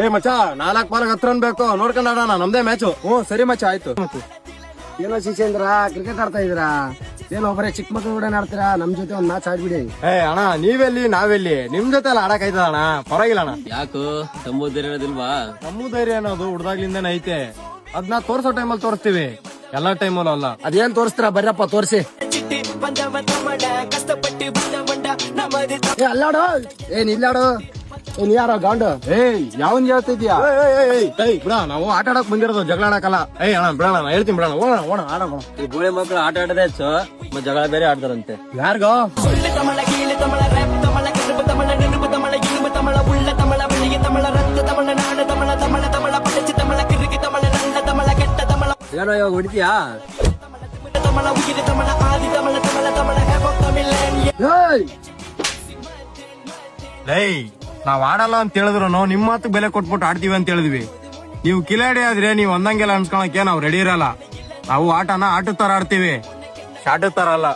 ಏ ಮಚ್ಚ 4 ಬಾಲ್ಗೆ 10 ರನ್ ಬೇಕು, ನೋಡ್ಕೊಂಡ್ ಆಡೋಣ, ನಮ್ದೇ ಮ್ಯಾಚು. ಸರಿ ಮಚ್ಚ, ಆಯ್ತು. ಏನೋ ಶಿಶೇಂದ್ರ ಕ್ರಿಕೆಟ್ ಆಡ್ತಾ ಇದೀರಾ? ಏನೋ ಬರೀ ಚಿಕ್ಕ ಮಕ್ಳು ಕೂಡ ಆಡ್ತೀರಾ? ನಮ್ ಜೊತೆ ಒಂದ್ ಮ್ಯಾಚ್ ಆಡ್ಬಿಡಿ. ಏ ಅಣ್ಣ, ನೀವೆಲ್ಲಿ ನಾವೆಲ್ಲಿ, ನಿಮ್ ಜೊತೆ ಎಲ್ಲ ಆಡಕ್ ಆಯ್ತದ ಅಣ್ಣ, ಪರವಾಗಿಲ್ಲ ಅಣ್ಣ. ಯಾಕು ತಮ್ಮ ಧೈರ್ಯ ಅನ್ನೋದಿಲ್ವಾ? ನಮ್ಮ ಧೈರ್ಯ ಅನ್ನೋದು ಹುಡ್ದಾಗ್ಲಿಂದನೇ ಐತೆ, ಅದನ್ನ ತೋರ್ಸೋ ಟೈಮಲ್ಲಿ ತೋರಿಸ್ತೀವಿ, ಎಲ್ಲಾ ಟೈಮಲ್ಲೂ ಅಲ್ಲ. ಅದೇನ್ ತೋರಿಸ್ತೀರಾ? ಬರ್ರಪ್ಪ ತೋರ್ಸಿ. ಅಲ್ಲಾಡು, ಇಲ್ಲಾಡು. ಯಾರೋ ಗಾಂಡು? ಏಯ್, ಯಾವನ್ ಹೇಳ್ತಿದ್ಯಾ? ಬಿಡ, ನಾವು ಆಟ ಆಡಕ್ ಬಂದಿರೋದು, ಜಗಳ ಆಡಕಲ್ಲ. ಏಯ್ ಅಣ್ಣ ಬಿಡೋಣ, ನಾನು ಹೇಳ್ತೀನಿ, ಬಿಡೋಣ, ಓಣ ಆಡೋಣ. ಈ ಗೋಳಿ ಮಕ್ಕಳು ಆಟ ಆಡದೆ ಹೆಚ್ಚು, ಮತ್ತೆ ಜಗಳ ಬೇರೆ ಆಡ್ತಾರಂತೆ. ಯಾರಿಗೋ ಏನೋ ಇವಾಗ ಹೊಡಿತೀಯಾ? ಏಯ್, ನಾವ್ ಆಡಲ್ಲ ಅಂತ ಹೇಳಿದ್ರು ನಿಮ್ ಮಾತು ಬೆಲೆ ಕೊಟ್ಬಿಟ್ಟು ಆಡ್ತೀವಿ ಅಂತ ಹೇಳಿದ್ವಿ. ನೀವು ಕಿಲಾಡಿ ಆದ್ರೆ ನೀವು ಒಂದಂಗೆಲ್ಲ ಅನ್ಸ್ಕೊಳಕ್ಕೆ ನಾವ್ ರೆಡಿ ಇರಲ್ಲ. ನಾವು ಆಟನ ಆಟದ ತರ ಆಡ್ತೀವಿ, ಶಾಟದ ತರ ಅಲ್ಲ.